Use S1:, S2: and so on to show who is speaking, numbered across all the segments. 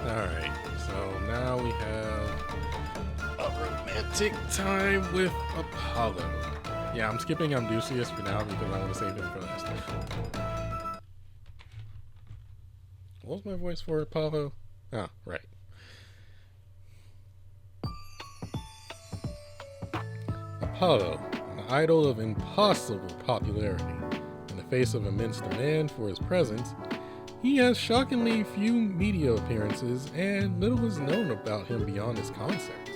S1: Alright, so now we have a romantic time with Apollo. Yeah, I'm skipping Amdusius for now because I want to save him for last. What was my voice for Apollo? Ah, right. Apollo, an idol of impossible popularity. In the face of immense demand for his presence, he has shockingly few media appearances, and little is known about him beyond his concerts.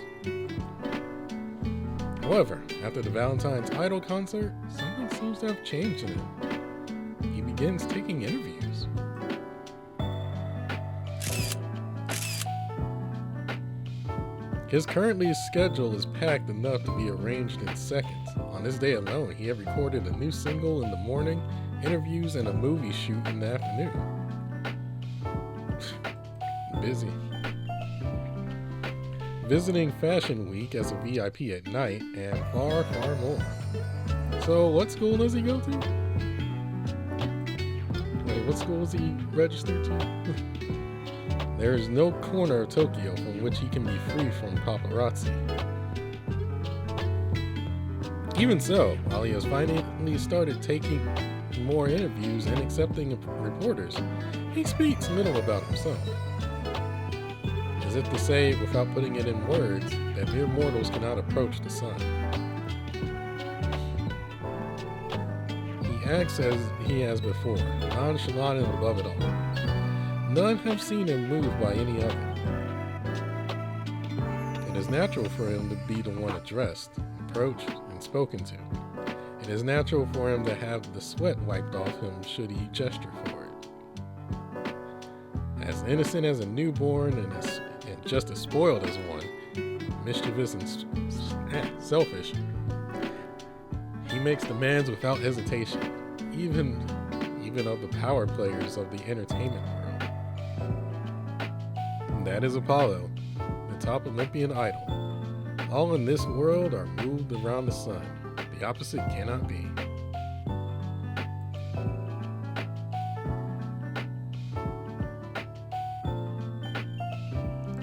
S1: However, after the Valentine's Idol concert, something seems to have changed in him. He begins taking interviews. His currently schedule is packed enough to be arranged in seconds. On this day alone, he had recorded a new single in the morning, interviews, and a movie shoot in the afternoon. Busy. Visiting Fashion Week as a VIP at night, and far, far more. So, what school does he go to? Wait, what school is he registered to? There is no corner of Tokyo from which he can be free from paparazzi. Even so, while he has finally started taking more interviews and accepting reporters, he speaks little about himself. As if to say, without putting it in words, that mere mortals cannot approach the sun. He acts as he has before, nonchalant and above it all. None have seen him moved by any of it. It is natural for him to be the one addressed, approached, and spoken to. It is natural for him to have the sweat wiped off him should he gesture for it. As innocent as a newborn and just as spoiled as one, mischievous and selfish, he makes demands without hesitation, even of the power players of the entertainment world. And that is Apollo, the top Olympian idol. All in this world are moved around the sun. The opposite cannot be.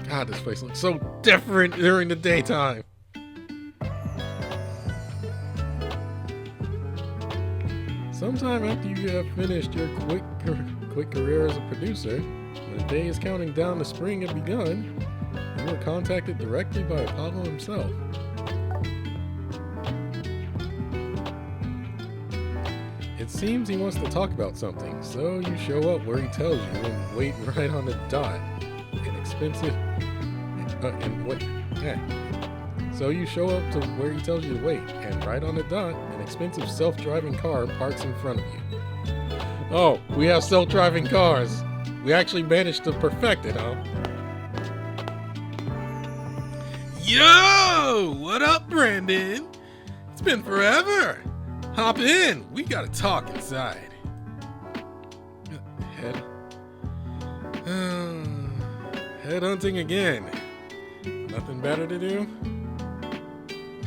S1: God, this place looks so different during the daytime. Sometime after you have finished your quick career as a producer, when the day is counting down to spring had begun, you are contacted directly by Apollo himself. It seems he wants to talk about something, so you show up where he tells you and wait right on the dot. So you show up to where he tells you to wait, and right on the dot, an expensive self-driving car parks in front of you. Oh, we have self-driving cars. We actually managed to perfect it, huh? Yo! What up, Brandon? It's been forever. Hop in. We gotta talk inside. Head hunting again. Nothing better to do?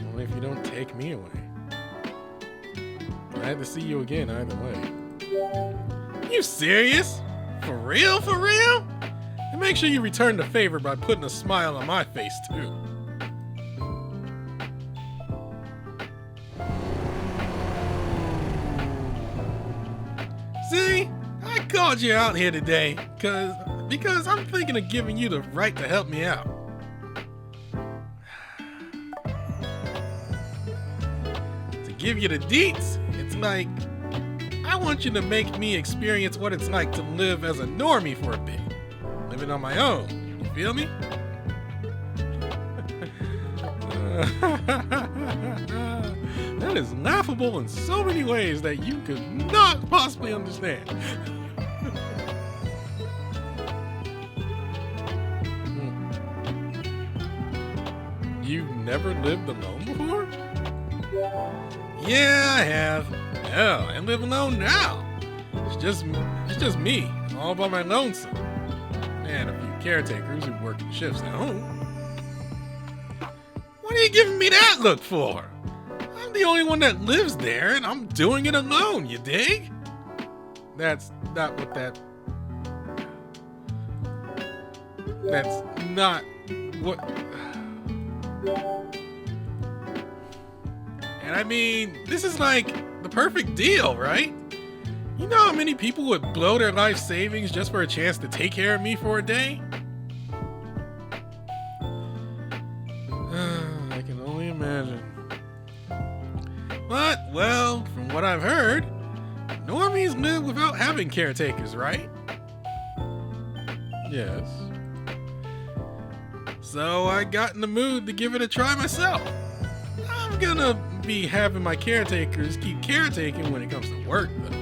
S1: Only if you don't take me away. Glad to see you again either way. You serious? For real, for real? And make sure you return the favor by putting a smile on my face too. See? I called you out here today because I'm thinking of giving you the right to help me out. To give you the deets, it's like, I want you to make me experience what it's like to live as a normie for a bit. Living on my own, you feel me? That is laughable in so many ways that you could not possibly understand. You've never lived alone before? Yeah, I have. Hell, I live alone now. It's just me, all by my lonesome. And a few caretakers who work in shifts at home. What are you giving me that look for? I'm the only one that lives there, and I'm doing it alone, you dig? That's not what that... That's not what... And I mean, this is like the perfect deal, right? You know how many people would blow their life savings just for a chance to take care of me for a day? I can only imagine. But, well, from what I've heard, normies live without having caretakers, right? Yes. So I got in the mood to give it a try myself. I'm gonna be having my caretakers keep caretaking when it comes to work, though.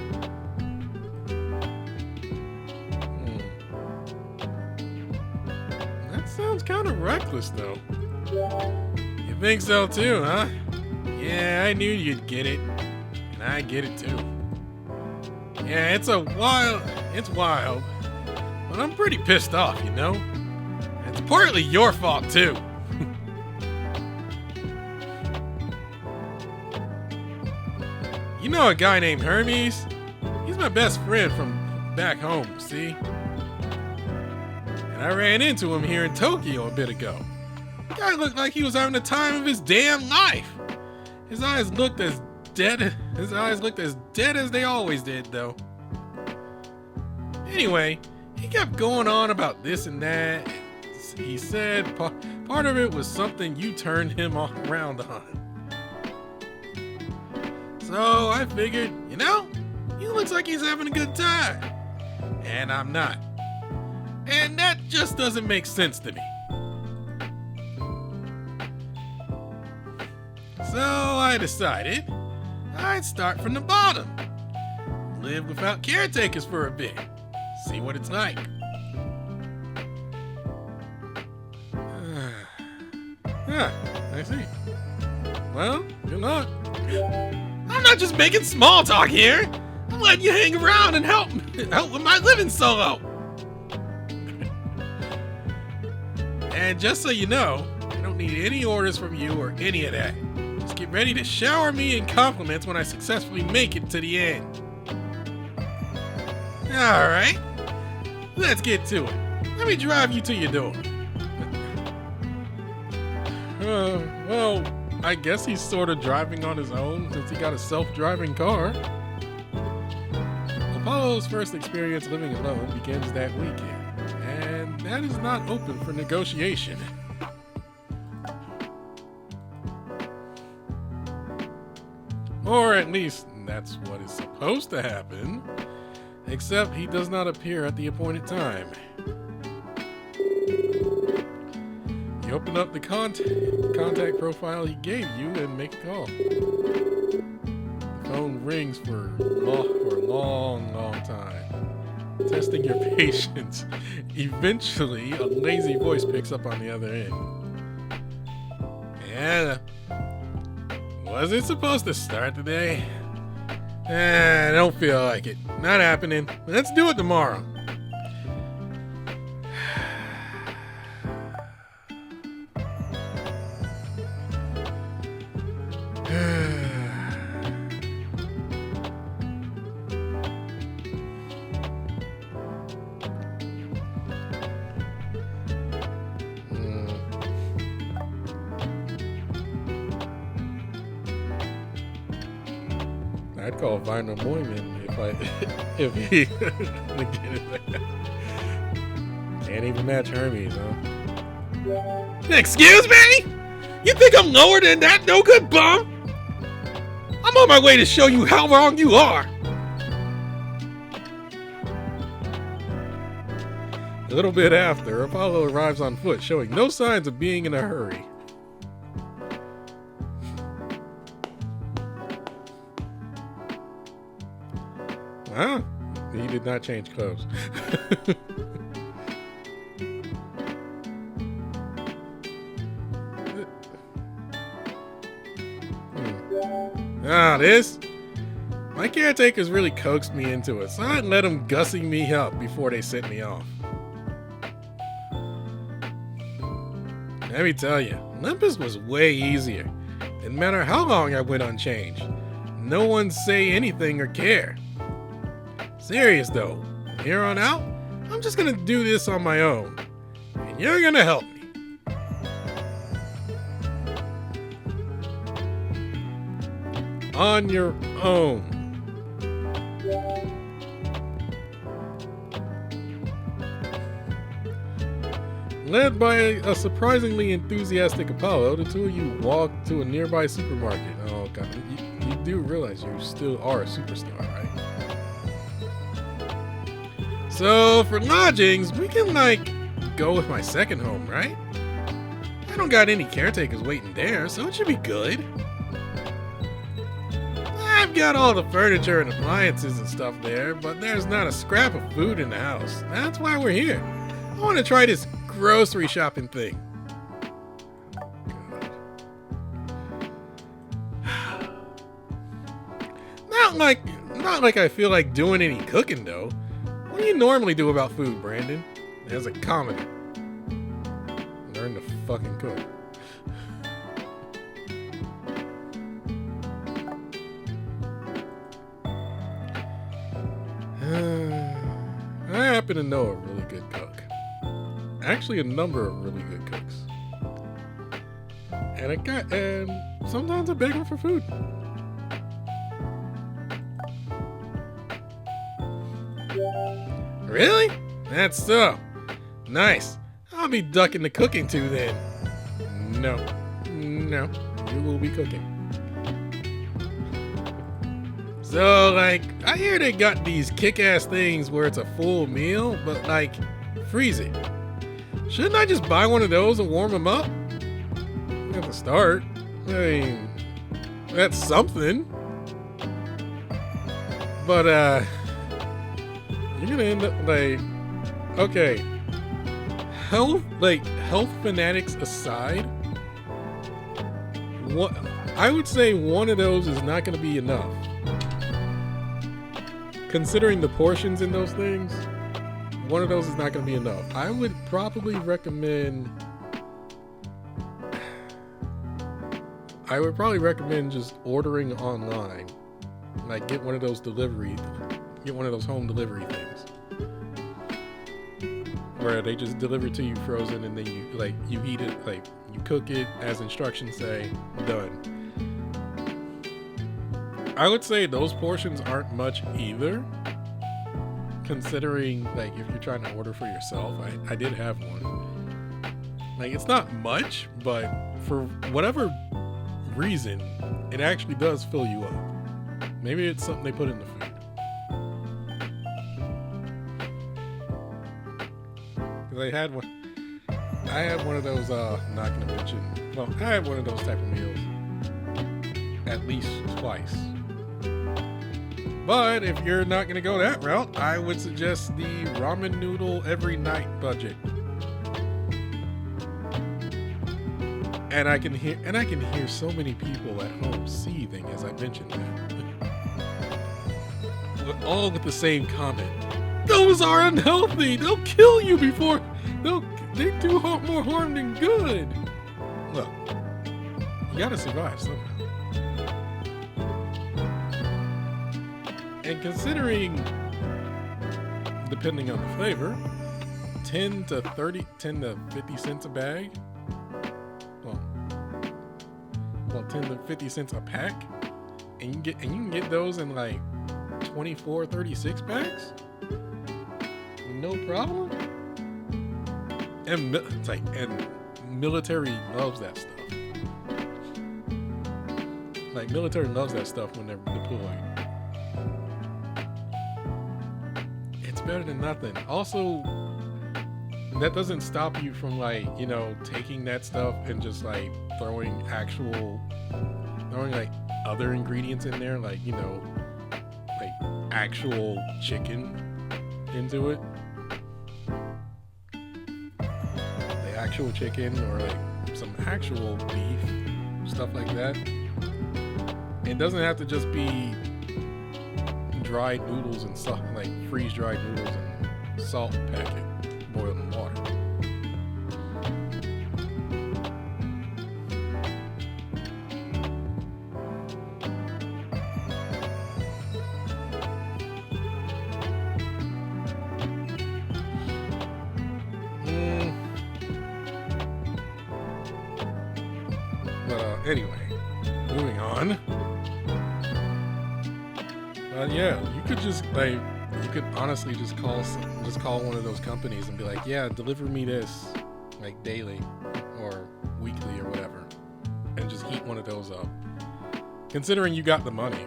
S1: That sounds kind of reckless, though. You think so too, huh? Yeah, I knew you'd get it. And I get it too. Yeah, it's wild. But I'm pretty pissed off, you know? It's partly your fault too. You know a guy named Hermes? He's my best friend from back home, see? And I ran into him here in Tokyo a bit ago. The guy looked like he was having the time of his damn life. His eyes looked as dead as they always did, though. Anyway, he kept going on about this and that. He said part of it was something you turned him around on. So I figured, you know, he looks like he's having a good time. And I'm not. And that just doesn't make sense to me. So I decided I'd start from the bottom. Live without caretakers for a bit. See what it's like. I see. Well, good luck. I'm not just making small talk here. I'm letting you hang around and help with my living solo. And just so you know, I don't need any orders from you or any of that. Just get ready to shower me in compliments when I successfully make it to the end. Alright, let's get to it. Let me drive you to your door. Well, I guess he's sort of driving on his own since he got a self-driving car. Apollo's first experience living alone begins that weekend, and that is not open for negotiation. Or at least that's what is supposed to happen, except he does not appear at the appointed time. You open up the contact profile he gave you and make a call. The phone rings for a long time, testing your patience. Eventually, a lazy voice picks up on the other end. Yeah, was it supposed to start today? I don't feel like it. Not happening. Let's do it tomorrow. I'd call Ame-no-uzume if he can't even match Hermes, huh? Excuse me? You think I'm lower than that no good bum? I'm on my way to show you how wrong you are. A little bit after, Apollo arrives on foot, showing no signs of being in a hurry. Huh? He did not change clothes. This? My caretakers really coaxed me into it, so I'd let them gussy me up before they sent me off. Let me tell you, Olympus was way easier. Didn't matter how long I went unchanged. No one say anything or care. Serious though, from here on out, I'm just gonna do this on my own. And you're gonna help me. On your own. Led by a surprisingly enthusiastic Apollo, the two of you walk to a nearby supermarket. Oh god, you do realize you still are a superstar, right? So for lodgings, we can go with my second home, right? I don't got any caretakers waiting there, so it should be good. I've got all the furniture and appliances and stuff there, but there's not a scrap of food in the house. That's why we're here. I want to try this grocery shopping thing. Not like I feel like doing any cooking though. What do you normally do about food, Brandon? As a comedy. Learn to fucking cook. I happen to know a really good cook. Actually, a number of really good cooks. And sometimes I beg them for food. Really? That's so. Nice. I'll be ducking the cooking too then. No, you will be cooking. So, I hear they got these kick-ass things where it's a full meal, but, freeze it. Shouldn't I just buy one of those and warm them up? At the start. I mean, that's something. But, you're gonna end up, okay. Health fanatics aside, I would say one of those is not gonna be enough. Considering the portions in those things, one of those is not going to be enough. I would probably recommend just ordering online. Get one of those home delivery things. Where they just deliver to you frozen and then you eat it, you cook it as instructions say, done. I would say those portions aren't much either, considering if you're trying to order for yourself. I did have one. It's not much, but for whatever reason, it actually does fill you up. Maybe it's something they put in the food. Because I had one of those, not gonna mention, I had one of those type of meals at least twice. But if you're not going to go that route, I would suggest the ramen noodle every night budget. And I can hear so many people at home seething as I mentioned that. All with the same comment. Those are unhealthy. They'll kill you before they do more harm than good. Look, you got to survive somehow. And considering, depending on the flavor, 10 to 50 cents a bag. Well, 10 to 50 cents a pack, and you can get those in 24, 36 packs, no problem. And military loves that stuff. Military loves that stuff when they're deployed. Better than nothing. Also, that doesn't stop you from taking that stuff and just throwing other ingredients in there, actual chicken into it. Actual chicken or some actual beef, stuff like that. It doesn't have to just be dried noodles and salt, freeze-dried noodles and salt packet boiled in water. Anyway, moving on. Yeah, you could just you could honestly just call one of those companies and be like, yeah, deliver me this like daily or weekly or whatever, and just heat one of those up. Considering you got the money.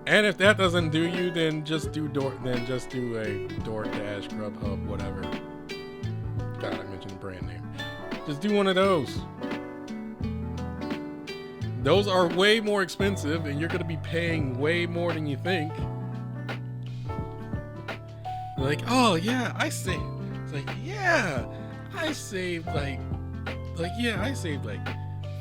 S1: And if that doesn't do you, then just do a DoorDash, Grubhub, whatever. God, I mentioned the brand name. Just do one of those. Those are way more expensive, and you're going to be paying way more than you think. Like, oh yeah, I saved. It's like, yeah, I saved like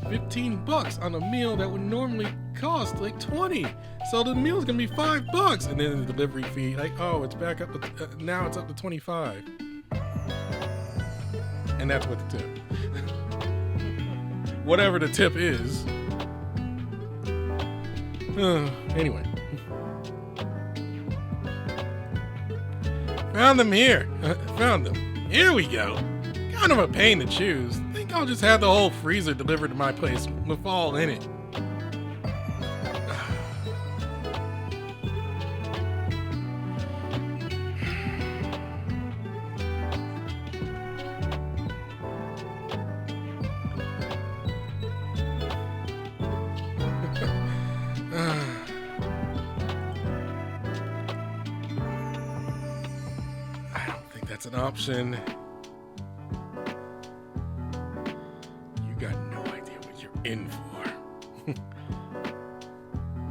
S1: $15 on a meal that would normally cost like 20. So the meal's gonna be $5, and then the delivery fee, like, oh, it's back up to, now it's up to 25, and that's with the tip. Whatever the tip is. Anyway, found them here. Found them. Here we go. Kind of a pain to choose. Think I'll just have the whole freezer delivered to my place with all in it. I don't think that's an option. You got no idea what you're in for.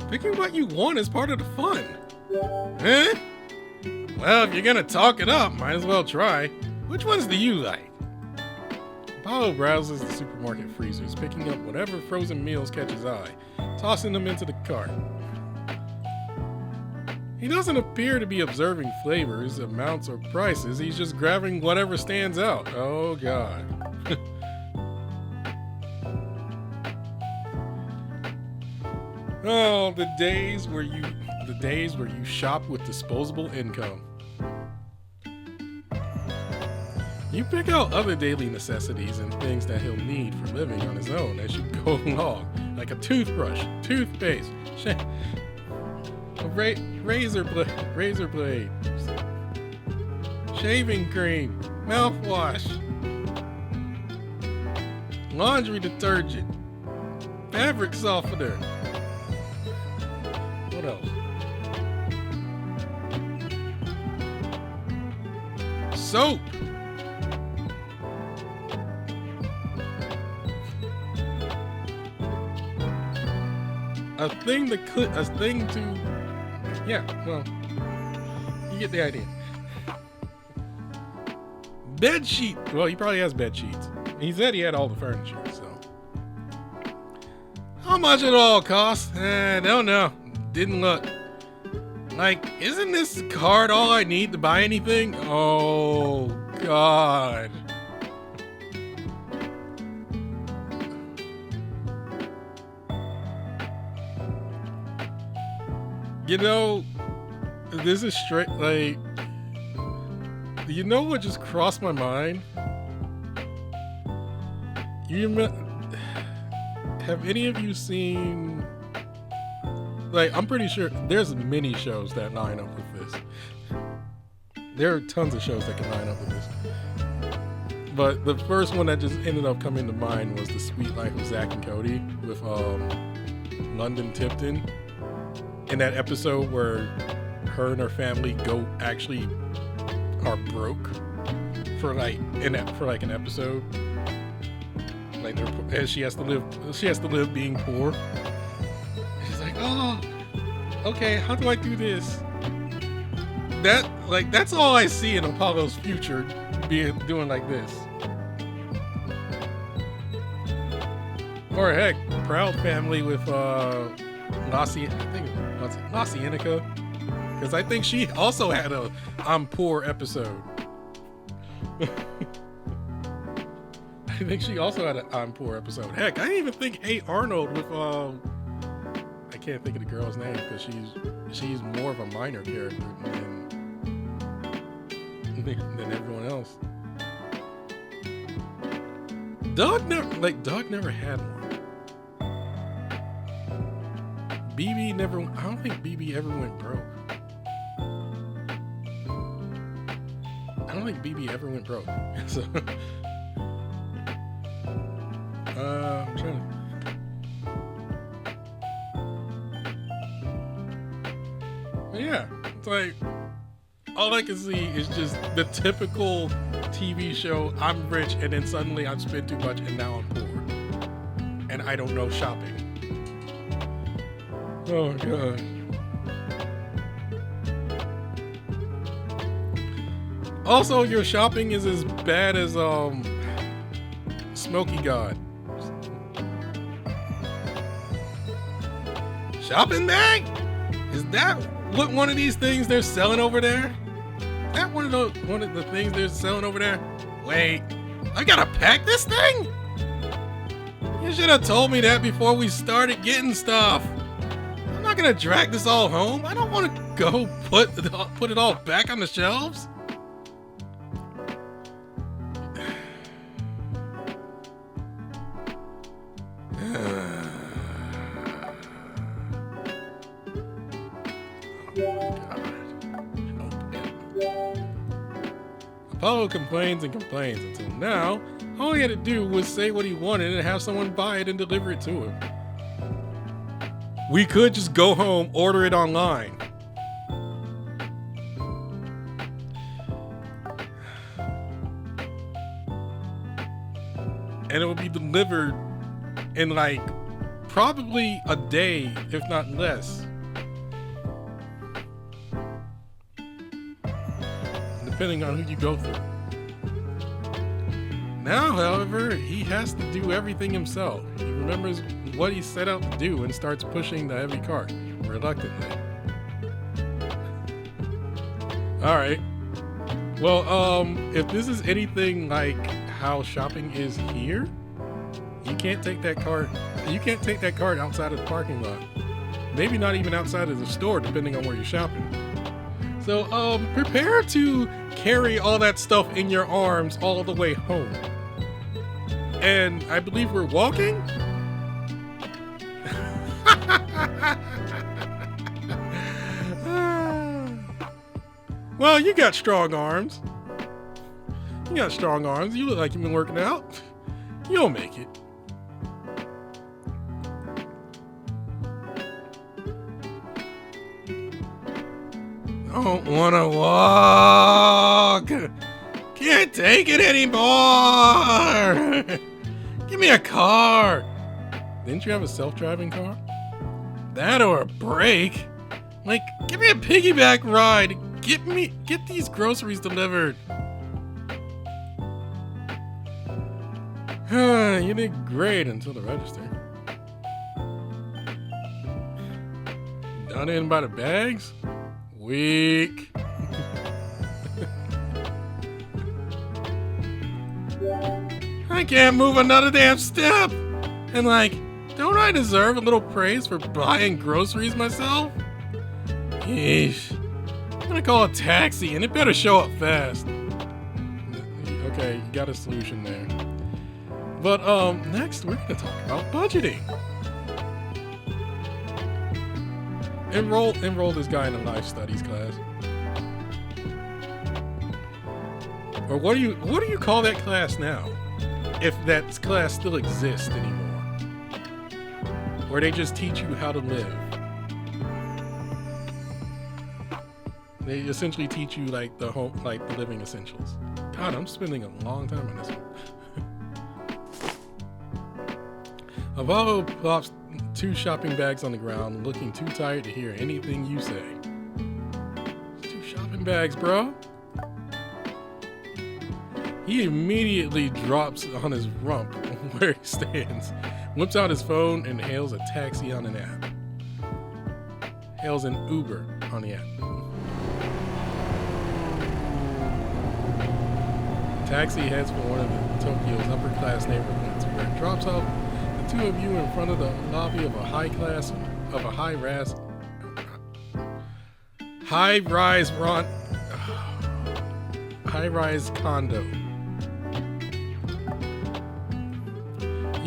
S1: Picking what you want is part of the fun. Eh? Well, if you're gonna talk it up, might as well try. Which ones do you like? Apollo browses the supermarket freezers, picking up whatever frozen meals catch his eye, tossing them into the cart. He doesn't appear to be observing flavors, amounts, or prices. He's just grabbing whatever stands out. Oh, God. Oh, the days where you shop with disposable income. You pick out other daily necessities and things that he'll need for living on his own as you go along, like a toothbrush, toothpaste, razor blade, shaving cream, mouthwash, laundry detergent, fabric softener. What else? Soap. A thing to, yeah, well, you get the idea. Bed sheet. Well, he probably has bed sheets. He said he had all the furniture, so. How much it all cost? Don't know. Didn't look. Like, isn't this card all I need to buy anything? Oh, God. You know, this is straight, like, you know what just crossed my mind? Have any of you seen, like, I'm pretty sure there's many shows that line up with this. There are tons of shows that can line up with this. But the first one that just ended up coming to mind was The Sweet Life of Zack and Cody with London Tipton. In that episode where her and her family are broke for an episode, and she has to live being poor. She's like, oh, okay, how do I do this? That's all I see in Apollo's future, doing like this. Or heck, Proud Family with Nasianica, because I think she also had a I'm poor episode. I think she also had an I'm poor episode. Heck, I didn't even think Hey Arnold with I can't think of the girl's name because she's more of a minor character than everyone else. Doug never had one. BB never. I don't think BB ever went broke. I don't think BB ever went broke. So, I'm trying to. But yeah, it's like all I can see is just the typical TV show. I'm rich, and then suddenly I've spent too much, and now I'm poor, and I don't know shopping. Oh god. Also, your shopping is as bad as Smoky God. Shopping bag? Is that what one of these things they're selling over there? Is that one of the things they're selling over there? Wait, I gotta pack this thing? You should have told me that before we started getting stuff. I'm not gonna drag this all home. I don't want to go put it all back on the shelves. Apollo complains and complains until now. All he had to do was say what he wanted and have someone buy it and deliver it to him. We could just go home, order it online. And it would be delivered in like probably a day, if not less. Depending on who you go through. Now, however, he has to do everything himself. He remembers what he set out to do and starts pushing the heavy cart, reluctantly. Alright. Well, if this is anything like how shopping is here, you can't take that cart outside of the parking lot. Maybe not even outside of the store, depending on where you're shopping. So, prepare to carry all that stuff in your arms all the way home. And I believe we're walking? Well, you got strong arms. You got strong arms. You look like you've been working out. You'll make it. Don't wanna walk. Can't take it anymore. Give me a car. Didn't you have a self-driving car? That or a brake. Like, give me a piggyback ride. Get these groceries delivered. You did great until the register. Done in by the bags? Weak. I can't move another damn step. And like, don't I deserve a little praise for buying groceries myself? Yeesh. I'm gonna call a taxi and it better show up fast. Okay, you got a solution there. But next we're gonna talk about budgeting. Enroll this guy in a life studies class. Or what do you call that class now? If that class still exists anymore. Where they just teach you how to live. They essentially teach you like the living essentials. God, I'm spending a long time on this one. Apollo plops 2 shopping bags on the ground, looking too tired to hear anything you say. 2 shopping bags, bro. He immediately drops on his rump where he stands, whips out his phone, and hails a taxi on an app. Hails an Uber on the app. The taxi heads for one of Tokyo's upper-class neighborhoods, where it drops off the 2 of you in front of the lobby of a high-rise condo.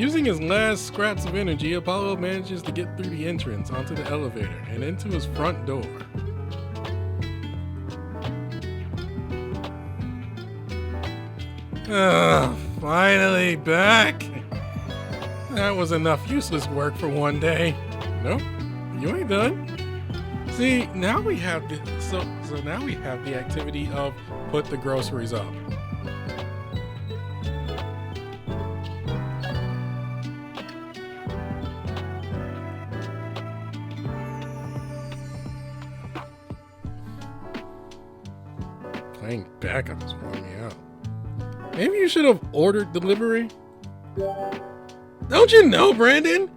S1: Using his last scraps of energy, Apollo manages to get through the entrance onto the elevator and into his front door. Finally back. That was enough useless work for one day. Nope, you ain't done. See, now we have the so now we have the activity of put the groceries up. Playing backup is wearing me out. Maybe you should have ordered delivery. Don't you know, Brandon?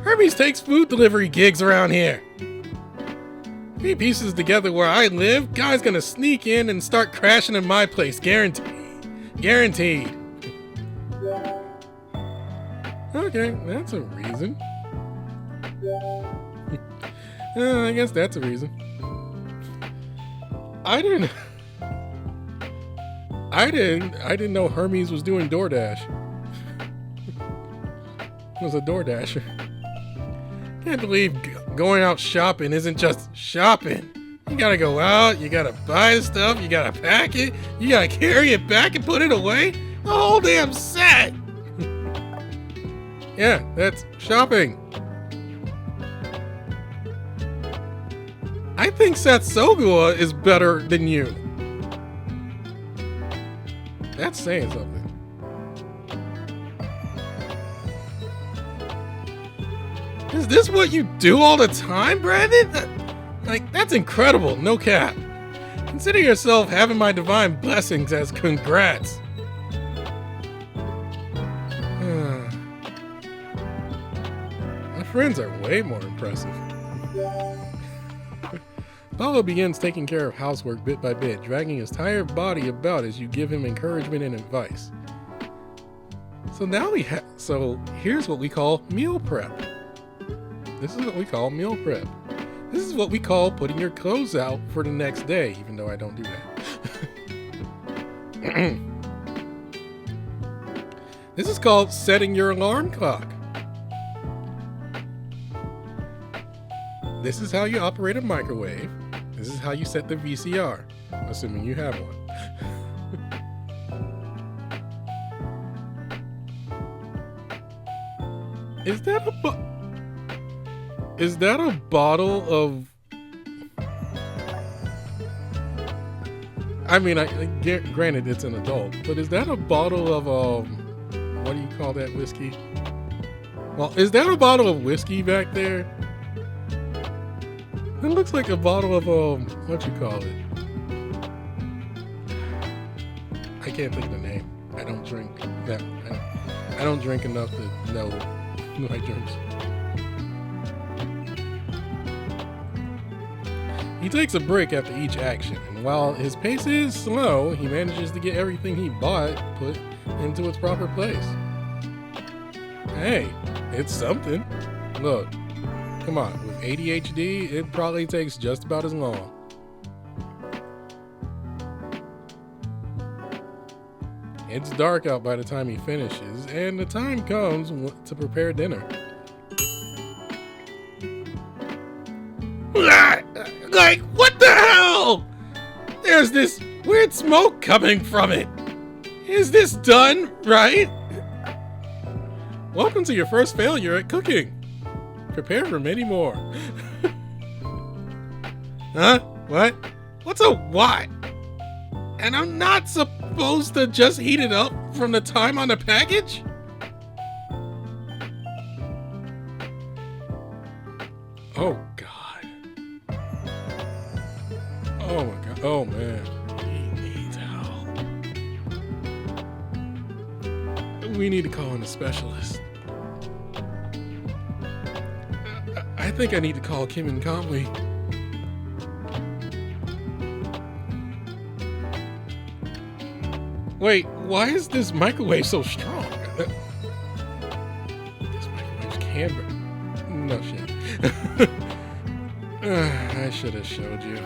S1: Hermes takes food delivery gigs around here. If he pieces together where I live, guy's gonna sneak in and start crashing in my place, guaranteed. Guaranteed. Okay, that's a reason. I guess that's a reason. I didn't know Hermes was doing DoorDash. He was a DoorDasher. Can't believe going out shopping isn't just shopping. You gotta go out, you gotta buy the stuff, you gotta pack it, you gotta carry it back and put it away. The whole damn set. Yeah, that's shopping. I think Satsogua is better than you. That's saying something. Is this what you do all the time, Brandon? That's incredible, no cap. Consider yourself having my divine blessings as congrats. My friends are way more impressive. Paulo begins taking care of housework bit by bit, dragging his tired body about as you give him encouragement and advice. So here's what we call meal prep. This is what we call meal prep. This is what we call putting your clothes out for the next day, even though I don't do that. This is called setting your alarm clock. This is how you operate a microwave. This is how you set the VCR, assuming you have one. Is that a bottle of... I mean, granted it's an adult, but is that a bottle of, what do you call that whiskey? Well, is that a bottle of whiskey back there? It looks like a bottle of, what you call it? I can't think of the name. I don't drink that. I don't drink enough to know my drinks. He takes a break after each action, and while his pace is slow, he manages to get everything he bought put into its proper place. Hey, it's something. Look, come on, with ADHD, it probably takes just about as long. It's dark out by the time he finishes, and the time comes to prepare dinner. Like, what the hell? There's this weird smoke coming from it. Is this done right? Welcome to your first failure at cooking. Prepare for many more. Huh? What? What's a what? And I'm not supposed to just heat it up from the time on the package? Oh, God. Oh, my God. Oh, man. He needs help. We need to call in a specialist. I think I need to call Kim and Conley. Wait, why is this microwave so strong? This microwave's camera. No shit. I should have showed you.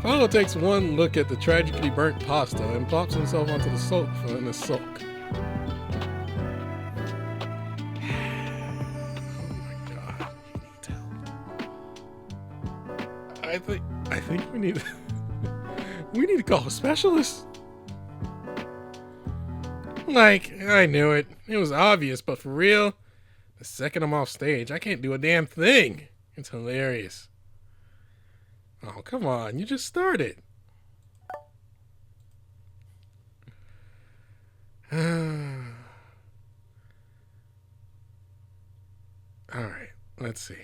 S1: Paulo takes one look at the tragically burnt pasta and plops himself onto the sofa in a sulk. I think we need we need to call a specialist. Like, I knew it. It was obvious, but for real, the second I'm off stage, I can't do a damn thing. It's hilarious. Oh, come on. You just started. Alright, let's see.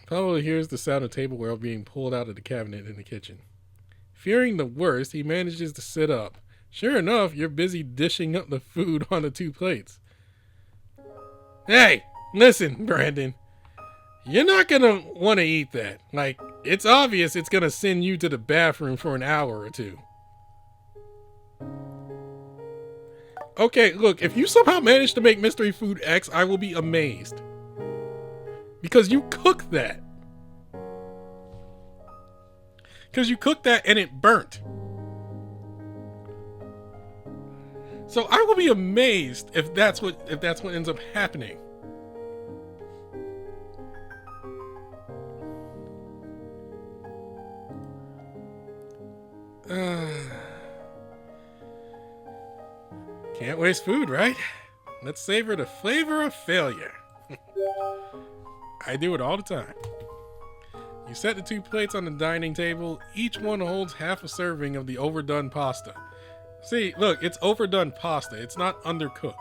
S1: Pablo hears the sound of tableware being pulled out of the cabinet in the kitchen. Fearing the worst, he manages to sit up. Sure enough, you're busy dishing up the food on the 2 plates. Hey, listen, Brandon. You're not gonna want to eat that. Like, it's obvious it's gonna send you to the bathroom for an hour or 2. Okay, look, if you somehow manage to make mystery food X, I will be amazed. Because you cooked that. Because you cooked that and it burnt. So I will be amazed if that's what ends up happening. Can't waste food, right? Let's savor the flavor of failure. I do it all the time. You set the 2 plates on the dining table. Each one holds half a serving of the overdone pasta. See, look, it's overdone pasta. It's not undercooked.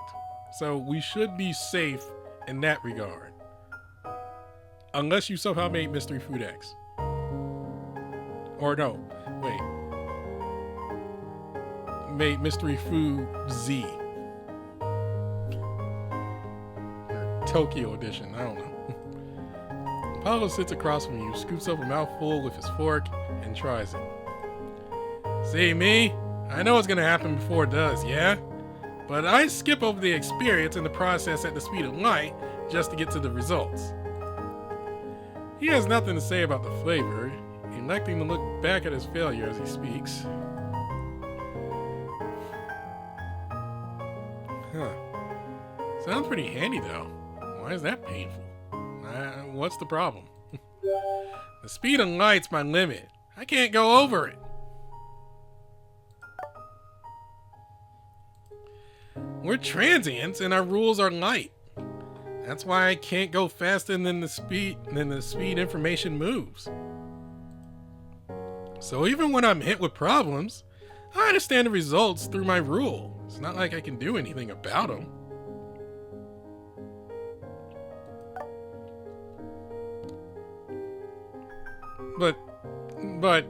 S1: So we should be safe in that regard. Unless you somehow made Mystery Food X. Or no, wait. Made Mystery Food Z. Or Tokyo Edition, I don't know. Paulo sits across from you, scoops up a mouthful with his fork, and tries it. See me? I know what's gonna happen before it does, yeah? But I skip over the experience and the process at the speed of light just to get to the results. He has nothing to say about the flavor, electing to look back at his failure as he speaks. Huh. Sounds pretty handy though. Why is that painful? What's the problem? The speed of light's my limit. I can't go over it. We're transients and our rules are light. That's why I can't go faster than the speed information moves. So even when I'm hit with problems, I understand the results through my rule. It's not like I can do anything about them. But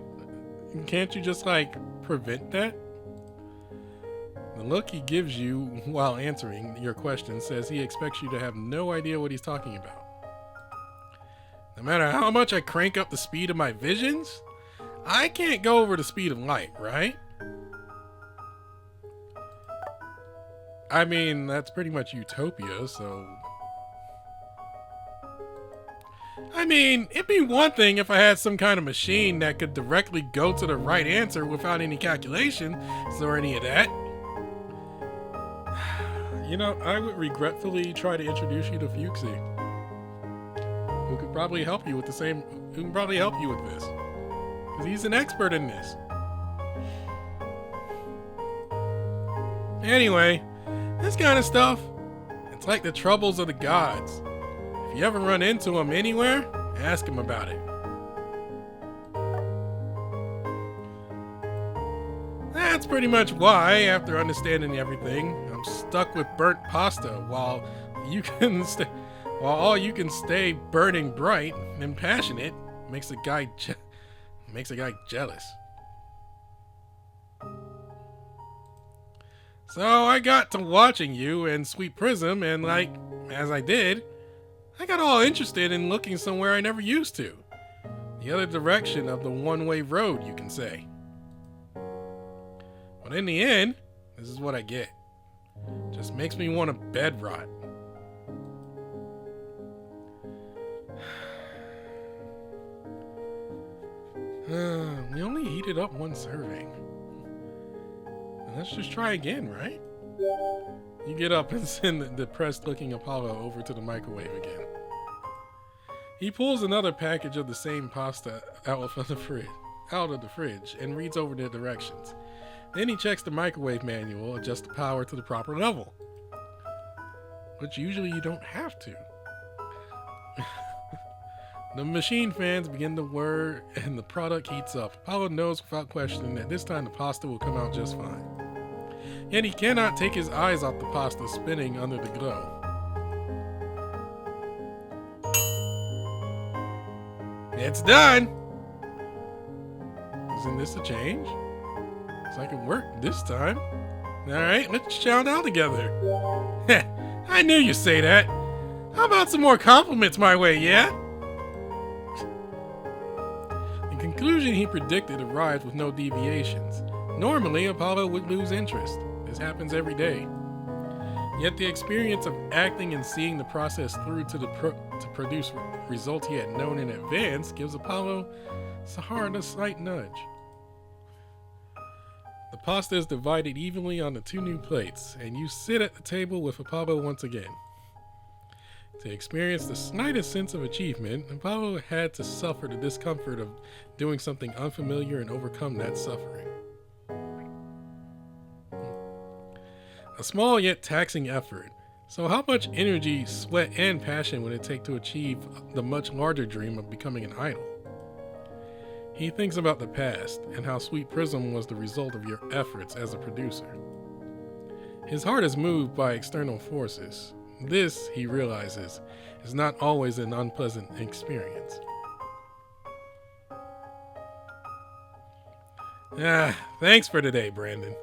S1: can't you just like prevent that? The look he gives you while answering your question says he expects you to have no idea what he's talking about. No matter how much I crank up the speed of my visions, I can't go over the speed of light, right? I mean, that's pretty much utopia, so... I mean, it'd be one thing if I had some kind of machine that could directly go to the right answer without any calculations or any of that. You know, I would regretfully try to introduce you to Fuchsie, who could probably help you with this. Because he's an expert in this. Anyway, this kind of stuff, it's like the troubles of the gods. If you ever run into them anywhere, ask him about it. That's pretty much why, after understanding everything, I'm stuck with burnt pasta while all you can stay burning bright and passionate makes a guy jealous. So I got to watching you and Sweet Prism, and like, as I did, I got all interested in looking somewhere I never used to. The other direction of the one-way road, you can say. But in the end, this is what I get. Just makes me want to bed rot. We only heated up 1 serving. Let's just try again, right? You get up and send the depressed-looking Apollo over to the microwave again. He pulls another package of the same pasta out of the fridge and reads over the directions. Then he checks the microwave manual, adjusts the power to the proper level. Which usually you don't have to. The machine fans begin to whir and the product heats up. Apollo knows without question that this time the pasta will come out just fine. Yet he cannot take his eyes off the pasta spinning under the glow. It's done! Isn't this a change? Looks like it worked this time. Alright, let's chow down together. I knew you'd say that. How about some more compliments my way, yeah? The conclusion he predicted arrived with no deviations. Normally, Apollo would lose interest. This happens every day. Yet the experience of acting and seeing the process through to produce results he had known in advance gives Apollo Sahara a slight nudge. The pasta is divided evenly on the two new plates, and you sit at the table with Apollo once again. To experience the slightest sense of achievement, Apollo had to suffer the discomfort of doing something unfamiliar and overcome that suffering. A small yet taxing effort. So how much energy, sweat, and passion would it take to achieve the much larger dream of becoming an idol? He thinks about the past and how Sweet Prism was the result of your efforts as a producer. His heart is moved by external forces. This, he realizes, is not always an unpleasant experience. Thanks for today, Brandon.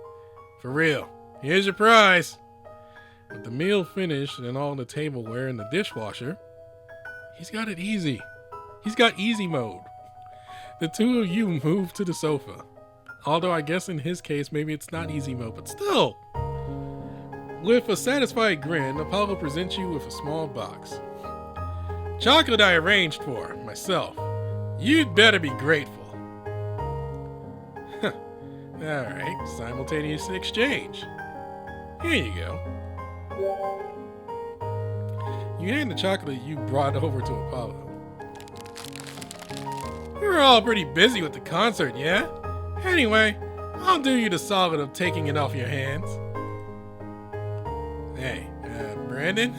S1: For real. Here's your prize. With the meal finished and all the tableware in the dishwasher, he's got it easy. He's got easy mode. The two of you move to the sofa. Although I guess in his case, maybe it's not easy mode, but still. With a satisfied grin, Apollo presents you with a small box. Chocolate I arranged for, myself. You'd better be grateful. Alright, simultaneous exchange. Here you go. You hand the chocolate you brought over to Apollo. We were all pretty busy with the concert, yeah? Anyway, I'll do you the solid of taking it off your hands. Hey, Brandon,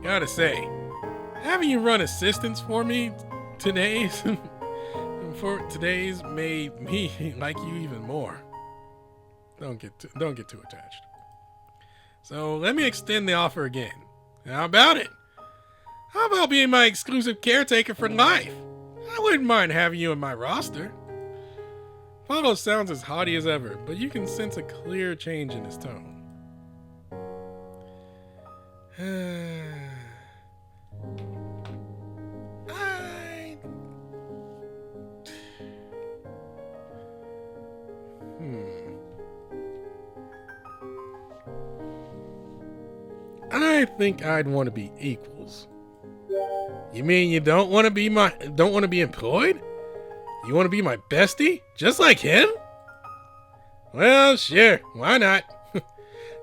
S1: gotta say, having you run assistance for me today's made me like you even more. Don't get too attached. So let me extend the offer again. How about it? How about being my exclusive caretaker for life? I wouldn't mind having you in my roster. Apollo sounds as haughty as ever, but you can sense a clear change in his tone. I think I'd want to be equals. You mean you don't want to be employed? You want to be my bestie? Just like him? Well, sure, why not?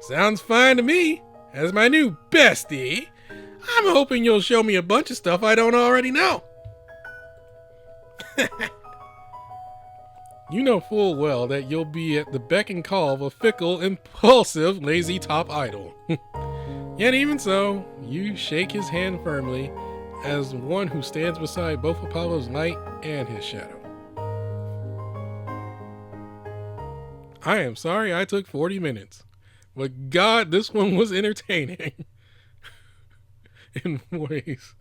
S1: Sounds fine to me. As my new bestie, I'm hoping you'll show me a bunch of stuff I don't already know. You know full well that you'll be at the beck and call of a fickle, impulsive, lazy top idol. Yet even so, you shake his hand firmly as one who stands beside both Apollo's light and his shadow. I am sorry I took 40 minutes, but God, this one was entertaining in ways